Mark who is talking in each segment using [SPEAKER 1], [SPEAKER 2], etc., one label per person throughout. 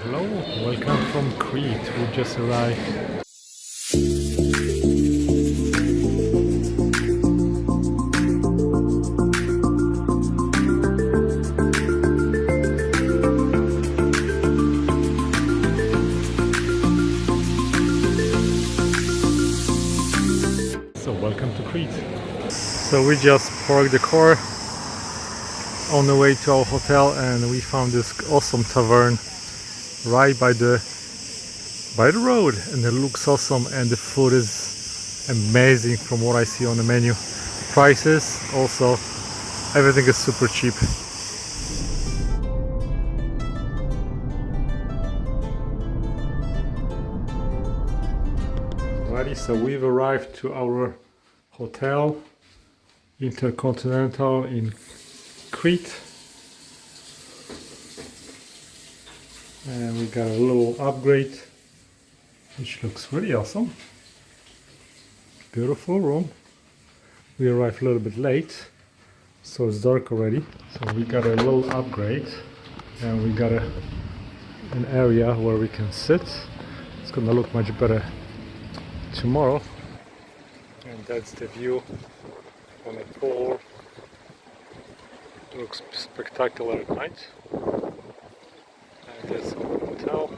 [SPEAKER 1] Hello, welcome from Crete. We just arrived. So welcome to Crete. So we just parked the car on the way to our hotel and we found this awesome tavern right by the road, and it looks awesome and the food is amazing from what I see on the menu. Prices also, everything is super cheap. Alrighty, so we've arrived to our hotel, Intercontinental in Crete. And we got a little upgrade, which looks really awesome. Beautiful room. We arrived a little bit late, so it's dark already. So we got a little upgrade, and we got an area where we can sit. It's gonna look much better tomorrow. And that's the view on the pool. It looks spectacular at night. That's our hotel.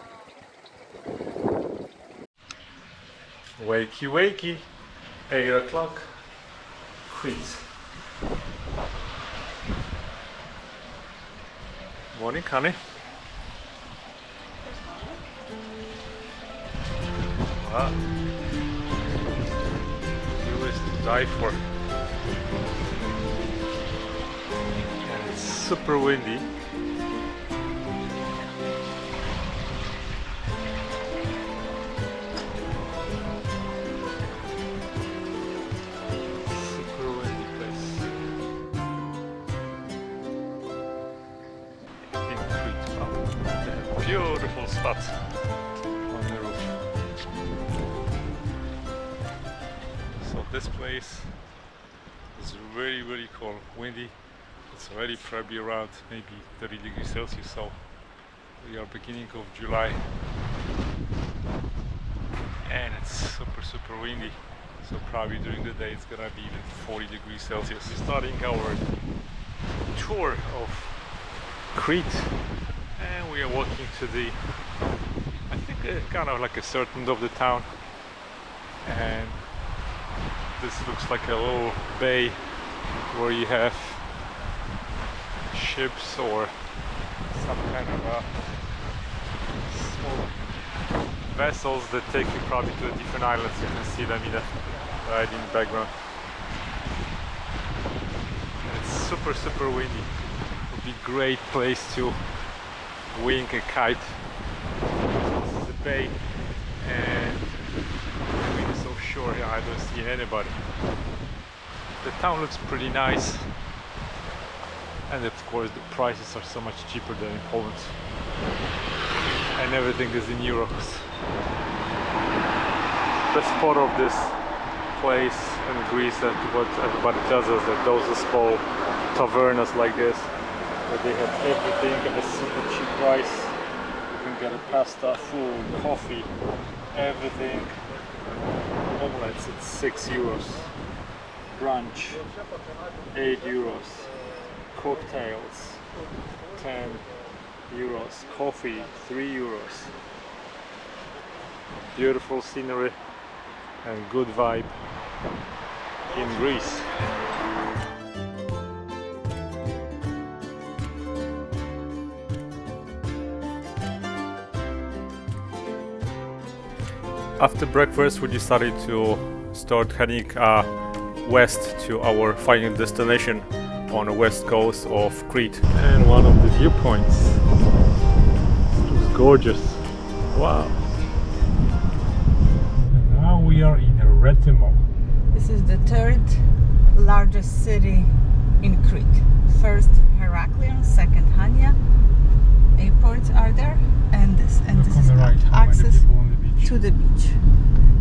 [SPEAKER 1] Wakey wakey, 8 o'clock, Crete. Morning, honey. Wow. View is to die for. And it's super windy. Beautiful spot on the roof. So this place is really cold, windy. It's already probably around maybe 30 degrees Celsius, so we are beginning of July and it's super windy, so probably during the day it's gonna be even 40 degrees Celsius. We're starting our tour of Crete. And we are walking to the, I think kind of like a certain of the town, and this looks like a little bay where you have ships or some kind of small vessels that take you probably to the different islands. You can see them right in the background. And it's super windy. It would be a great place to wing a kite. This is a bay and the wind is offshore here. I don't see anybody. The town looks pretty nice, and of course the prices are so much cheaper than in Poland, and everything is in euros. The spot of this place in Greece, and what everybody tells us, that those are small tavernas like this, where they have everything at a super cheap price. You can get a pasta, food, coffee, everything. Omelets at 6 euros. Brunch, 8 euros. Cocktails, 10 euros. Coffee, 3 euros. Beautiful scenery and good vibe in Greece. After breakfast, we decided to start heading west to our final destination on the west coast of Crete. And one of the viewpoints. It looks gorgeous. Wow. And now we are in Retimo.
[SPEAKER 2] This is the third largest city in Crete. First Heraklion, second Hania. Airports are there, and this is
[SPEAKER 1] right,
[SPEAKER 2] access to the beach.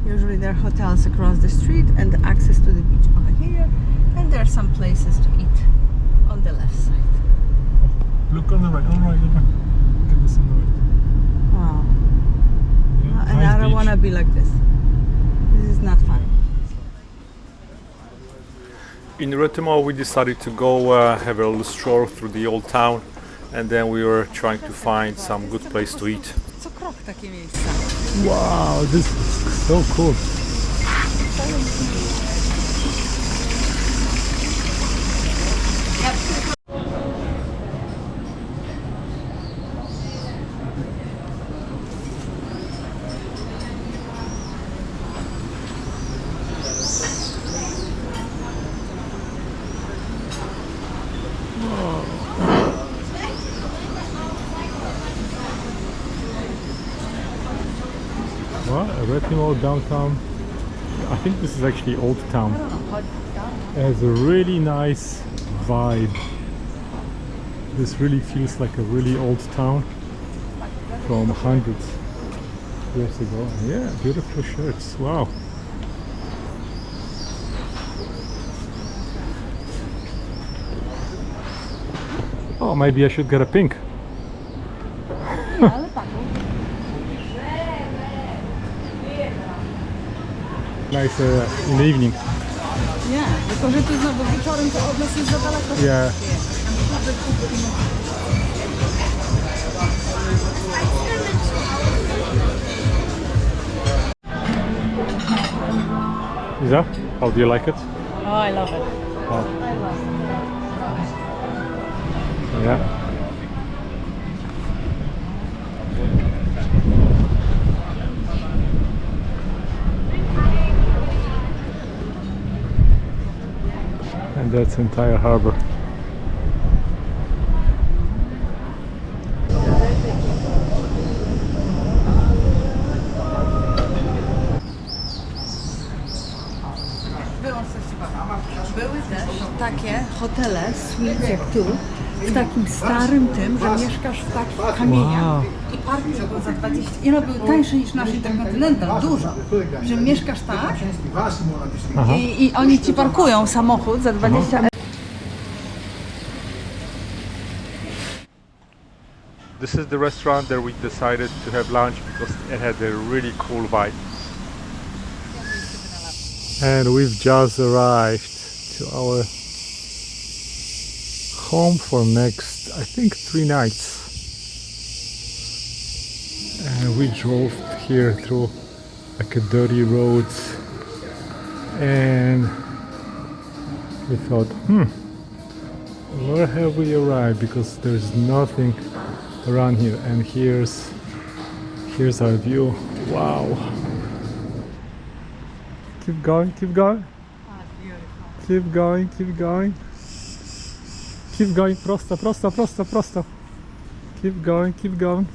[SPEAKER 2] Usually there are hotels across the street and access to the beach over here, and there are some places to eat on the left side.
[SPEAKER 1] Look on the right, look at this on the right.
[SPEAKER 2] be like this. This is not fun.
[SPEAKER 1] In Retimo we decided to go have a little stroll through the old town, and then we were trying to find some good place to eat.
[SPEAKER 2] Co krok takie miejsca.
[SPEAKER 1] Wow, this is so cool. Well, Retimo downtown. I think this is actually old town. It has a really nice vibe. This really feels like a really old town from hundreds of years ago. Yeah, beautiful shirts. Wow. Oh, maybe I should get a pink. Nice in the evening.
[SPEAKER 2] Nie, tylko że tu znowu wieczorem to od nas jest za daleko.
[SPEAKER 1] Yeah. Isa, how do you like it?
[SPEAKER 2] Oh, I love it.
[SPEAKER 1] Oh.
[SPEAKER 2] I love it.
[SPEAKER 1] Yeah. And that's entire harbor.
[SPEAKER 2] Były też takie hotele, suites jak tu, w takim starym tym, że mieszkasz w takich kamieniach.
[SPEAKER 1] Wow.
[SPEAKER 2] I parking był za 20, i one były tańsze niż nasz Intercontinental, dużo. Że mieszkasz tak i oni ci parkują samochód za 20 euro.
[SPEAKER 1] This is the restaurant that we decided to have lunch because it had a really cool vibe. And we've just arrived to our home for next, I think, 3 nights. And we drove here through like a dirty roads, and we thought, where have we arrived? Because there's nothing around here, and here's our view. Wow. Keep going, keep going. Keep going, keep going. Keep going, prosto, prosto, prosto, prosto. Keep going, keep going.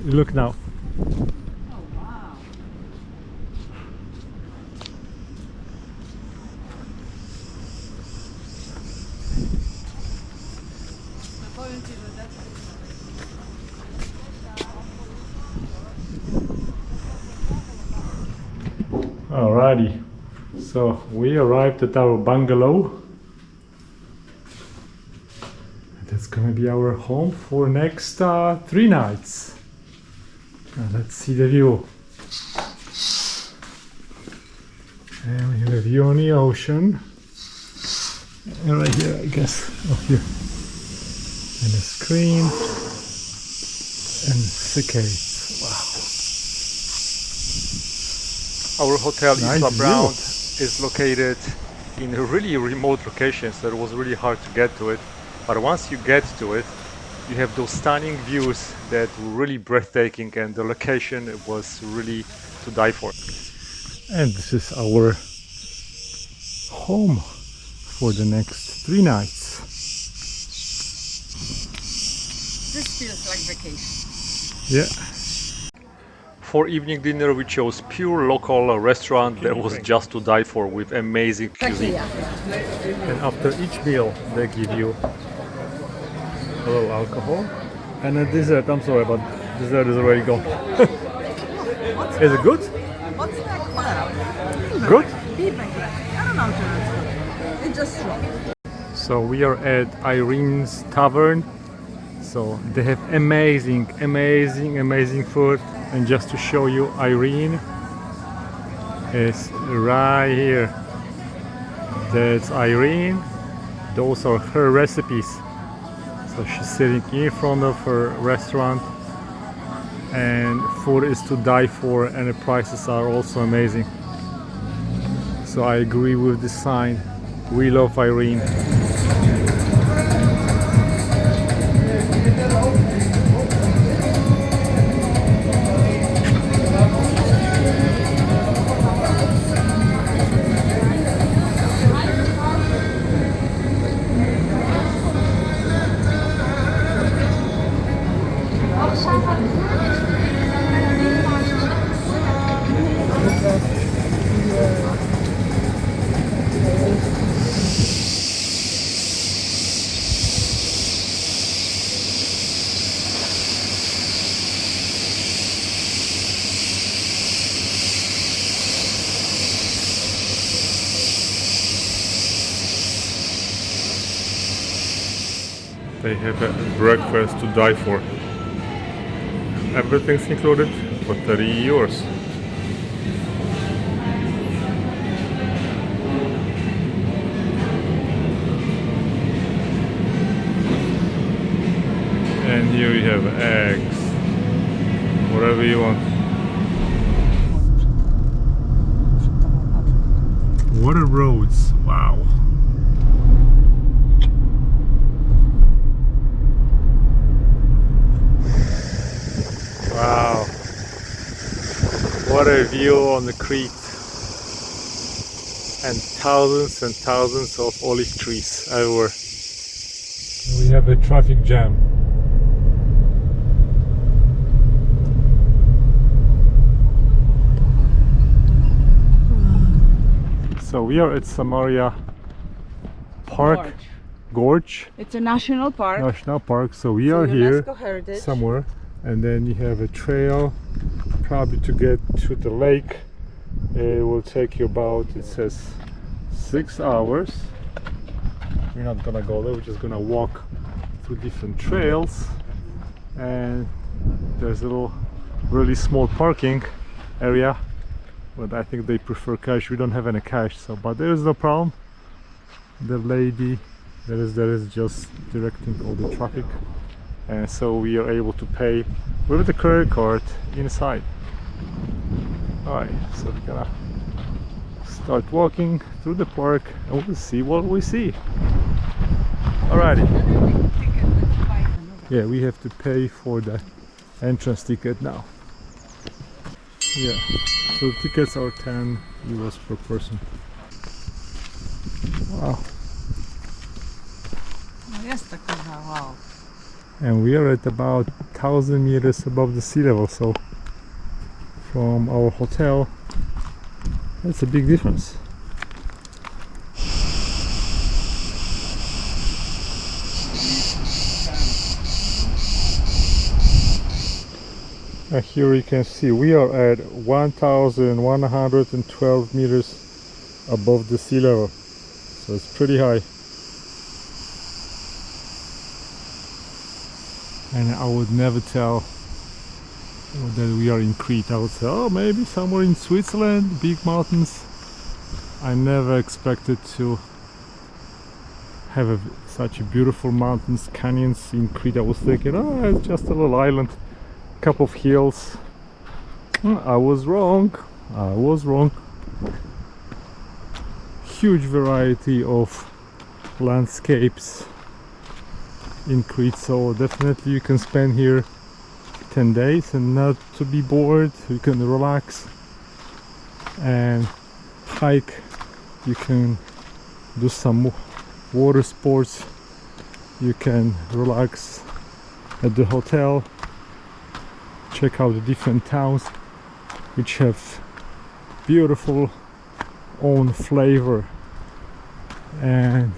[SPEAKER 1] Look now. Alrighty, so we arrived at our bungalow. That's gonna be our home for next 3 nights. Now let's see the view. And we have a view on the ocean. And right here, I guess, up here. And a screen. And cicadas. Wow. Our hotel,
[SPEAKER 3] Nice
[SPEAKER 1] Isla
[SPEAKER 3] view.
[SPEAKER 1] Brown, is located in a really remote location, so it was really hard to get to it. But once you get to it, you have those stunning views that were really breathtaking, and the location was really to die for.
[SPEAKER 3] And this is our home for the next 3 nights.
[SPEAKER 2] This feels like vacation.
[SPEAKER 3] Yeah.
[SPEAKER 1] For evening dinner, we chose pure local restaurant that was just to die for, with amazing cuisine.
[SPEAKER 3] And after each meal, they give you a little alcohol and a dessert. I'm sorry, but dessert is already gone. Is it good?
[SPEAKER 2] What's that called?
[SPEAKER 3] Good?
[SPEAKER 2] I don't know how to It's just wrong.
[SPEAKER 3] So we are at Irene's Tavern. So they have amazing food. And just to show you, Irene is right here. That's Irene. Those are her recipes. So she's sitting in front of her restaurant, and food is to die for, and the prices are also amazing. So I agree with the sign. We love Irene. They have a breakfast to die for. Everything's included for 30 euros. And here you have eggs, whatever you want. What are roads? Wow. Wow, what a view on the Crete, and thousands of olive trees everywhere. We have a traffic jam. So we are at Samaria Park, Gorge.
[SPEAKER 2] It's a national park.
[SPEAKER 3] National park. So we are here
[SPEAKER 2] UNESCO heritage.
[SPEAKER 3] somewhere. And then you have a trail probably to get to the lake. It will take you about, it says, 6 hours. We're not gonna go there, we're just gonna walk through different trails, and there's a little really small parking area, but I think they prefer cash. We don't have any cash, so but there is no problem. The lady that is just directing all the traffic, and so we are able to pay with the credit card inside. Alright, so we're gonna start walking through the park and we'll see what we see. Alrighty. Yeah, we have to pay for the entrance ticket now. Yeah, so tickets are 10 euros per person. Wow.
[SPEAKER 2] Wow.
[SPEAKER 3] And we are at about 1000 meters above the sea level, so from our hotel, that's a big difference. And here you can see we are at 1112 meters above the sea level, so it's pretty high. And I would never tell that we are in Crete. I would say, oh, maybe somewhere in Switzerland, big mountains. I never expected to have such a beautiful mountains, canyons in Crete. I was thinking, oh, it's just a little island, couple of hills. I was wrong. Huge variety of landscapes in Crete, so definitely you can spend here 10 days and not to be bored. You can relax and hike, you can do some water sports, you can relax at the hotel, check out the different towns which have beautiful own flavor, and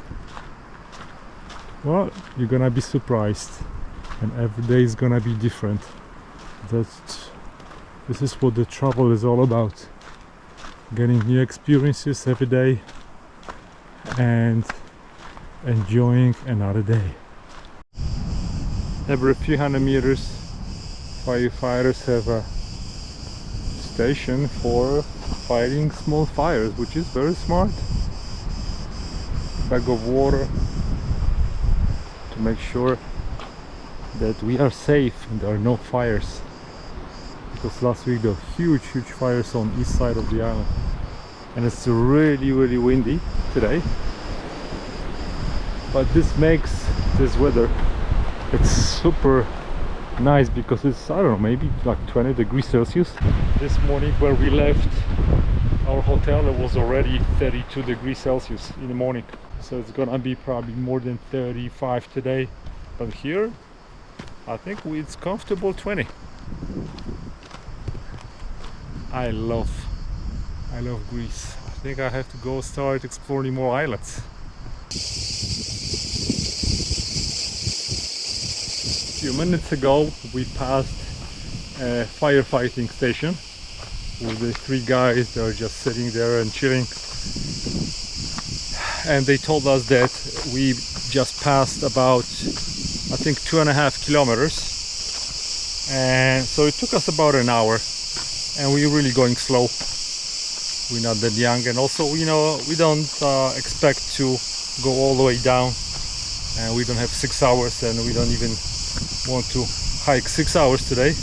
[SPEAKER 3] well, you're gonna be surprised, and every day is gonna be different. This is what the travel is all about, getting new experiences every day and enjoying another day. every few hundred meters firefighters have a station for fighting small fires, which is very smart. Bag of water to make sure that we are safe and there are no fires, because last week there were huge fires on east side of the island, and it's really windy today. But this makes this weather, it's super nice, because it's, I don't know, maybe like 20 degrees Celsius. This morning where we left our hotel, it was already 32 degrees Celsius in the morning, so it's gonna be probably more than 35 today. But here I think it's comfortable 20. I love Greece. I think I have to go start exploring more islands. A few minutes ago we passed a firefighting station with the three guys that are just sitting there and chilling, and they told us that we just passed about, I think, 2.5 kilometers, and so it took us about an hour, and we're really going slow. We're not that young, and also, you know, we don't expect to go all the way down, and we don't have 6 hours, and we don't even want to hike 6 hours today.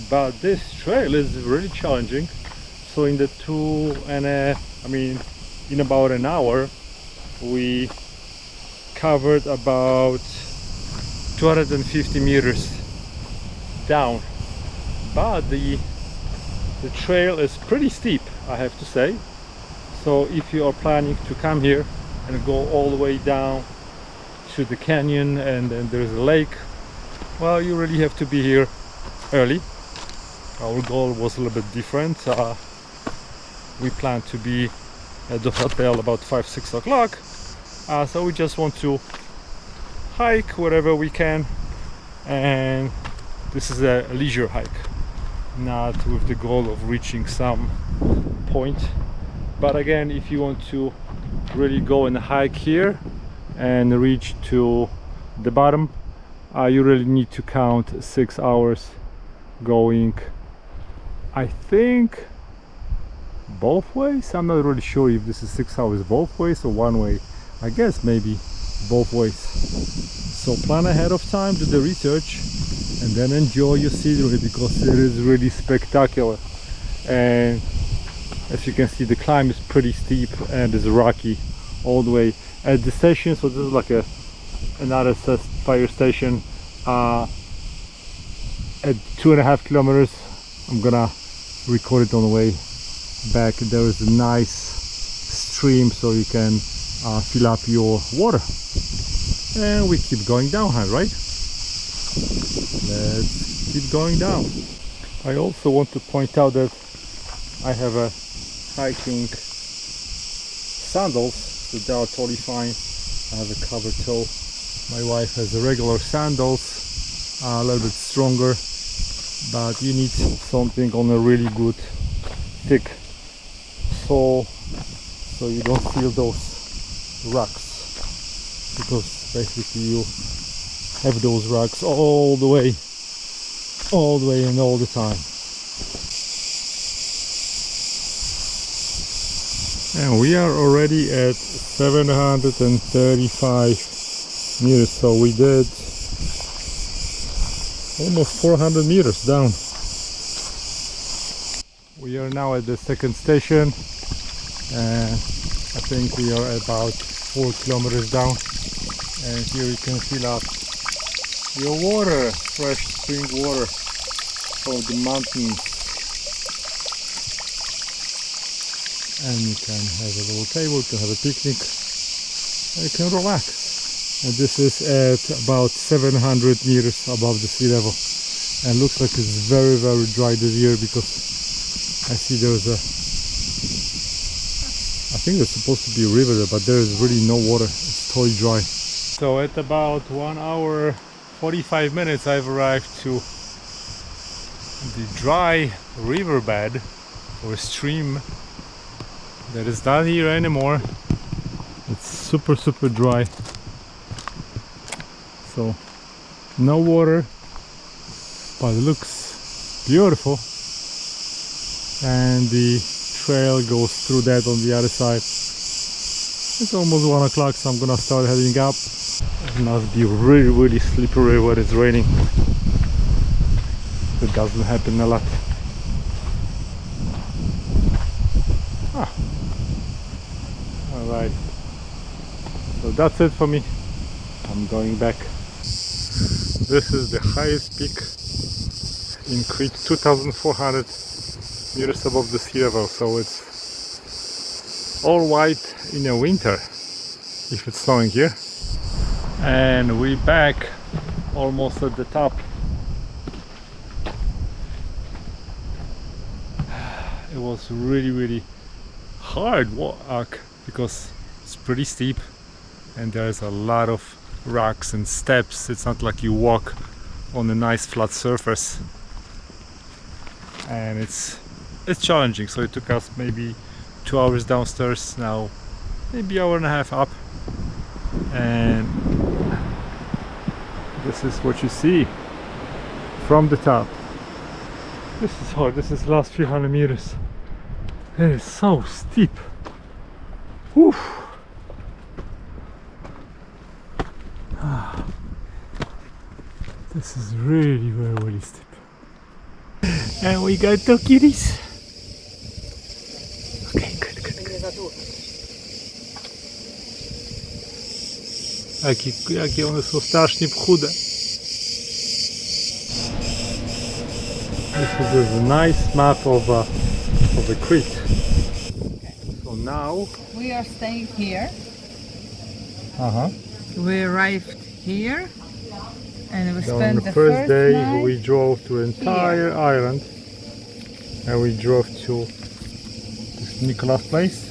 [SPEAKER 3] But this trail is really challenging, so in the in about an hour we covered about 250 meters down, but the trail is pretty steep, I have to say. So if you are planning to come here and go all the way down to the canyon and then there's a lake, well, you really have to be here early. Our goal was a little bit different. We plan to be at the hotel about 5-6 o'clock, so we just want to hike wherever we can, and this is a leisure hike, not with the goal of reaching some point. But again, if you want to really go and hike here and reach to the bottom, you really need to count 6 hours going, I think, both ways. I'm not really sure if this is 6 hours both ways or one way. I guess maybe both ways. So plan ahead of time, do the research, and then enjoy your scenery, because it is really spectacular. And as you can see, the climb is pretty steep and is rocky all the way at the station. So this is like another fire station at 2.5 kilometers. I'm gonna record it on the way back. There is a nice stream, so you can fill up your water, and we keep going down, right? Let's keep going down. I also want to point out that I have a hiking sandals, so they are totally fine. I have a covered toe. My wife has a regular sandals, a little bit stronger, but you need something on a really good thick sole, so you don't feel those rocks, because basically you have those rocks all the way and all the time. And we are already at 735 meters, so we did almost 400 meters down. We are now at the second station, and I think we are about 4 kilometers down, and here you can fill up your water, fresh spring water from the mountains, and you can have a little table, you can have a picnic, and you can relax. And this is at about 700 meters above the sea level, and looks like it's very dry this year, because I see there's I think there's supposed to be a river there, but there is really no water. It's totally dry. So at about 1 hour 45 minutes I've arrived to the dry riverbed or stream that is not here anymore. It's super dry. So No water, but it looks beautiful. And the trail goes through that on the other side. It's almost 1 o'clock, so I'm gonna start heading up. It must be really slippery when it's raining. It doesn't happen a lot. Alright, so that's it for me. I'm going back. This is the highest peak in Crete, 2,400 meters above the sea level, so it's all white in the winter if it's snowing here. And we're back almost at the top. It was really hard walk because it's pretty steep and there's a lot of rocks and steps. It's not like you walk on a nice flat surface, and it's challenging. So it took us maybe 2 hours downstairs, now maybe hour and a half up, and this is what you see from the top. This is hard. This is the last few hundred meters. It is so steep. Whew. This is really steep. And we got two kitties. Okay, good. Jakie one są strasznie chude. This is a nice map of the Crete. So now
[SPEAKER 2] We are staying here.
[SPEAKER 3] uh-huh.
[SPEAKER 2] We arrived here and we
[SPEAKER 3] So on
[SPEAKER 2] spent
[SPEAKER 3] the
[SPEAKER 2] the
[SPEAKER 3] first day
[SPEAKER 2] night.
[SPEAKER 3] we drove to entire island, and we drove to this Nicholas place.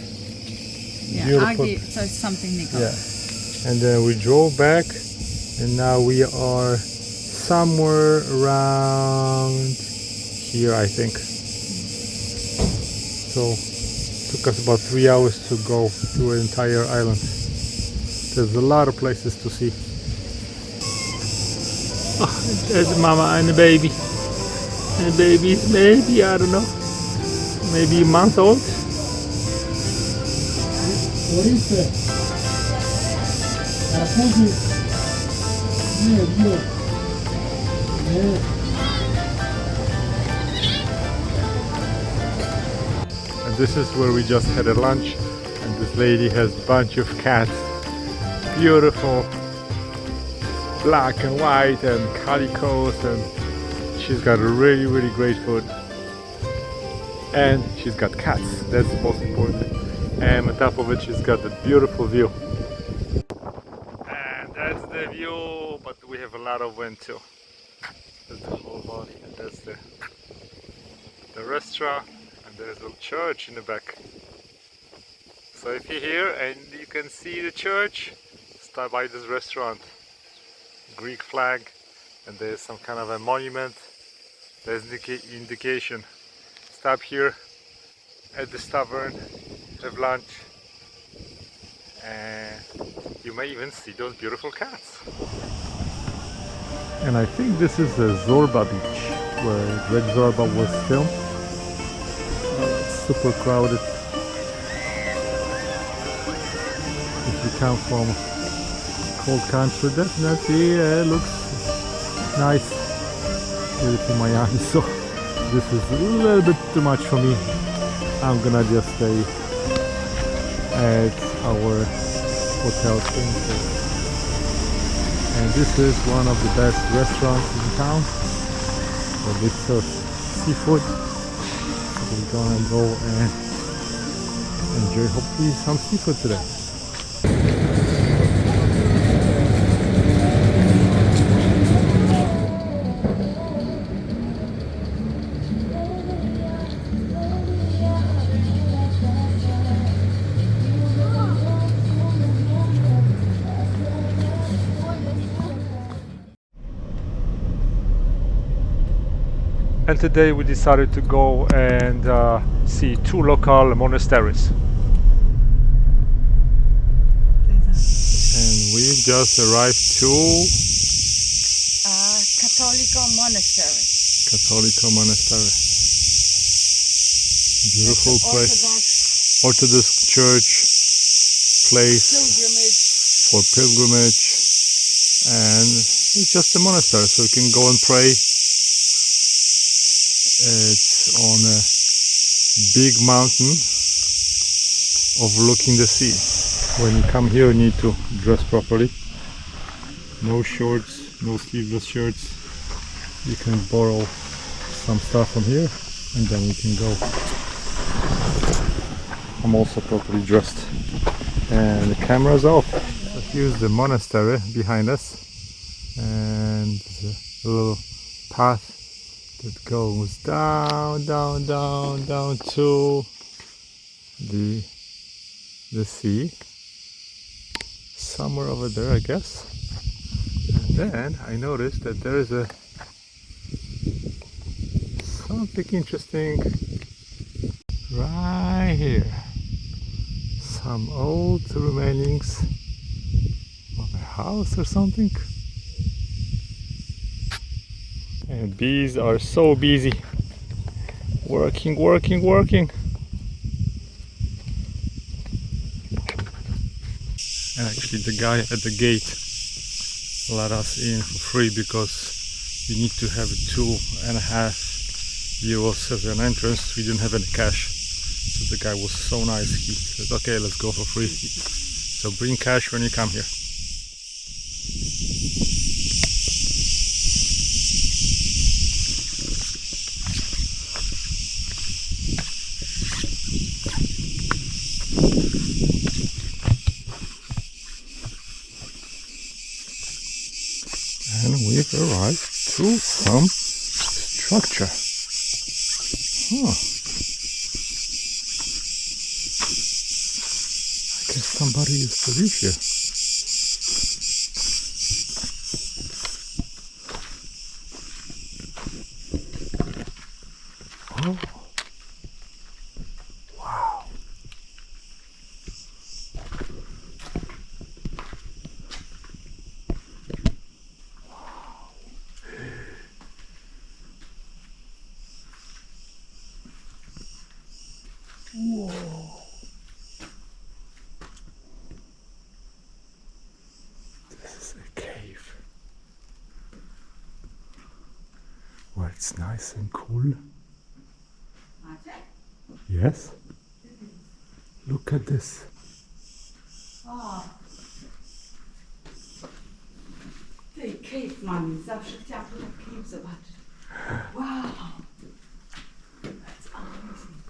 [SPEAKER 2] Yeah,
[SPEAKER 3] Beautiful.
[SPEAKER 2] Agi, so it's something Nicholas.
[SPEAKER 3] Yeah. And then we drove back, and now we are somewhere around here, I think. So it took us about 3 hours to go through an entire island. There's a lot of places to see. Oh, there's a mama and a baby. And the baby is maybe, I don't know, maybe a month old.
[SPEAKER 4] What is that? I told you. Yeah.
[SPEAKER 3] And this is where we just had a lunch, and this lady has a bunch of cats. Beautiful black and white and calicos, and she's got really great food, and she's got cats. That's the most important. And on top of it, she's got a beautiful view. And that's the view, but we have a lot of wind too. That's the whole valley, and that's the restaurant, and there's a church in the back. So if you're here and you can see the church, stop by this restaurant. Greek flag, and there's some kind of a monument. There's indication. Stop here at this tavern, have lunch, and you may even see those beautiful cats. And I think this is the Zorba beach where Red Zorba was filmed. It's super crowded. If you come from cold country, definitely looks nice here in Miami. So this is a little bit too much for me. I'm gonna just stay at our hotel thing. And this is one of the best restaurants in town where they serve seafood. So we're gonna go and enjoy hopefully some seafood today. And today we decided to go and see two local monasteries. And we just arrived to
[SPEAKER 2] Catholic monastery.
[SPEAKER 3] Catholic monastery. Beautiful
[SPEAKER 2] It's
[SPEAKER 3] place. Orthodox church place
[SPEAKER 2] pilgrimage.
[SPEAKER 3] for pilgrimage, and it's just a monastery, so you can go and pray. It's on a big mountain overlooking the sea. When you come here, you need to dress properly. No shorts, no sleeveless shirts. You can borrow some stuff from here and then you can go. I'm also properly dressed and the camera's off. So here's the monastery behind us, and there's a little path that goes down to the sea, somewhere over there, I guess. And then I noticed that there is something interesting right here. Some old remainings of a house or something. And bees are so busy. Working. And actually the guy at the gate let us in for free because you need to have 2.5 euros as an entrance. We didn't have any cash. So the guy was so nice, he said, okay, let's go for free. So bring cash when you come here. And we've arrived to some structure. I guess somebody used to live here. Oh. Wow. Whoa. This is a cave where it's nice and cool. Yes? Look at this.
[SPEAKER 2] Tej cave, mami. Zawsze chciałam tu na cave zobaczyć. Wow! That's amazing.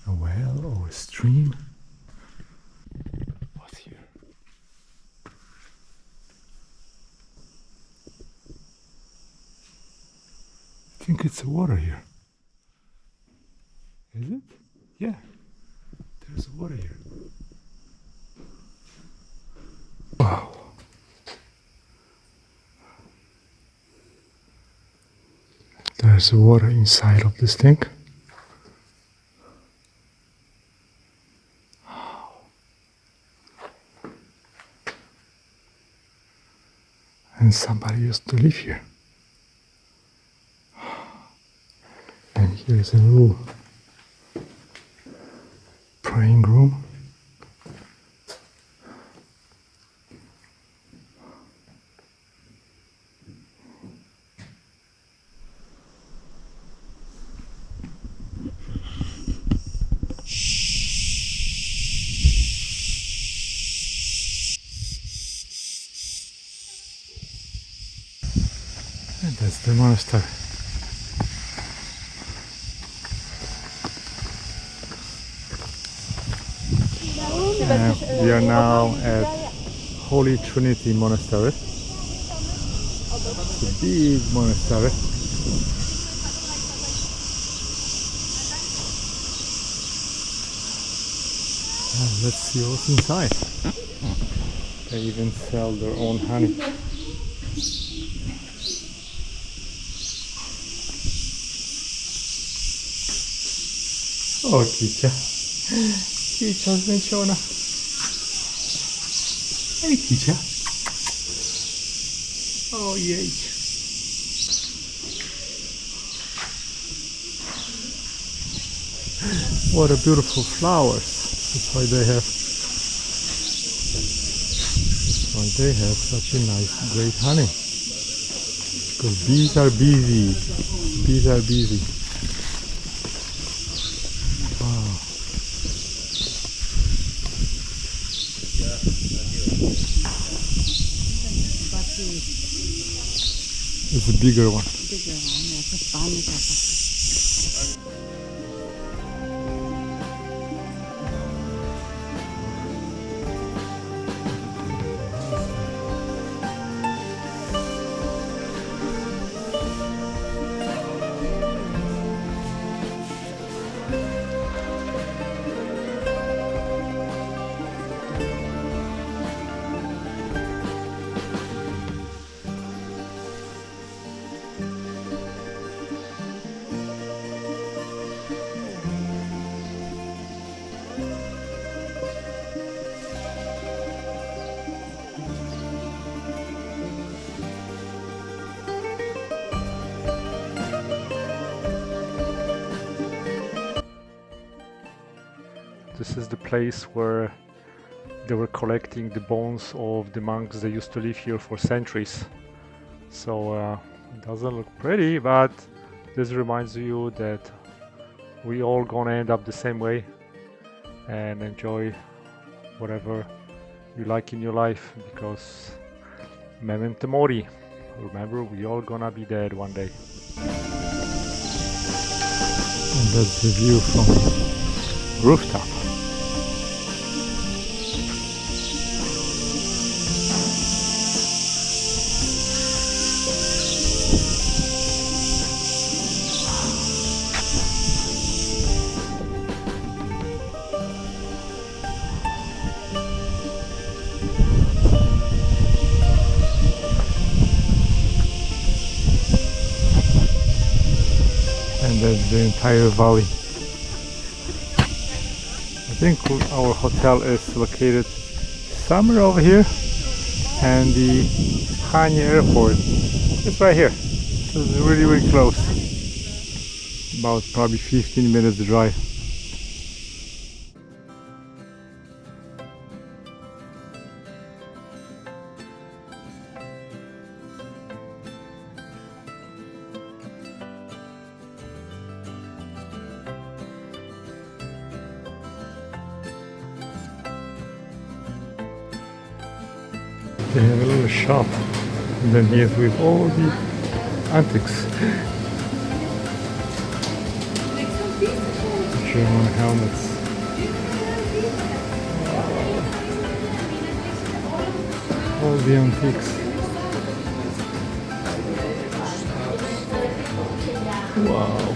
[SPEAKER 3] A well or a stream. What's here? I think it's water here. Is it? Yeah. There's water here. Wow. There's water inside of this thing. And somebody used to live here. And here's a little praying room. And that's the monastery. We are now at Holy Trinity Monastery. It's a big monastery. And let's see what's inside. They even sell their own honey. O, Kicia. Kicia zmęczona. Hey, Kicia. Ojej. What a beautiful flowers. That's why they have such a nice, great honey. Because bees are busy. Bees are busy. Wow. It's a bigger one. This is the place where they were collecting the bones of the monks that used to live here for centuries. So it doesn't look pretty, but this reminds you that we all gonna end up the same way and enjoy whatever you like in your life, because memento mori, remember, we all gonna be dead one day. And that's the view from rooftop. And that's the entire valley. I think our hotel is located somewhere over here, and the Hania airport is right here. So it's really, really close. About probably 15 minutes drive. They have a little shop, and then here with all the antiques. German helmets. All the antiques. Wow.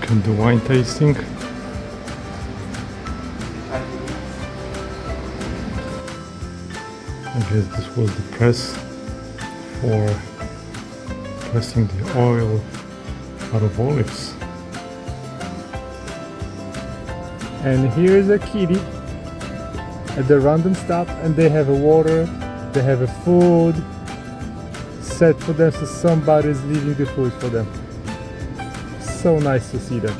[SPEAKER 3] And the wine tasting. I guess this was the press for pressing the oil out of olives. And here is a kitty at the random stop, and they have a water, they have a food set for them, so somebody's leaving the food for them. So nice to see that.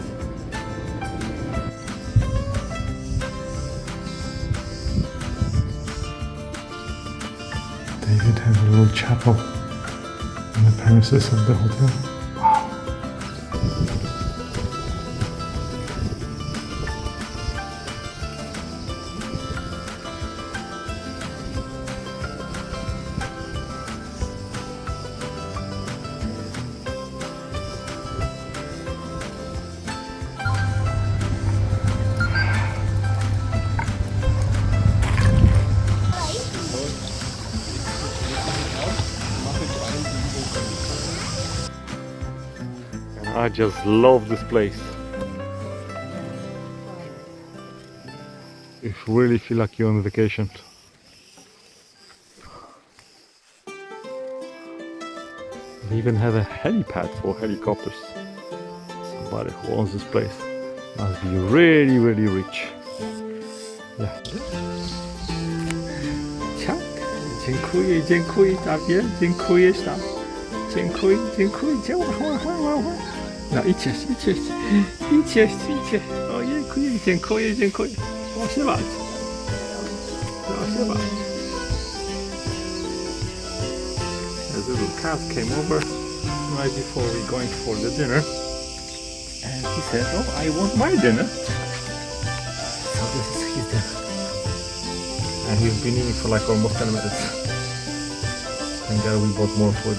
[SPEAKER 3] They did have a little chapel on the premises of the hotel. Wow. I just love this place. You really feel like you're on vacation. The even have a helipad for helicopters. Somebody who owns this place must be really, really rich. Yeah. Tak, dziękuję, dziękuję tobie, dziękuję tam. Dziękuję, dziękuję. No idźcie. Ojej, dziękuję. Proszę bardzo. The little cat came over right before we going for the dinner, and he said, "Oh, I want my dinner." So this is his dinner, and he's been eating for like almost 10 minutes. Thank God we bought more food.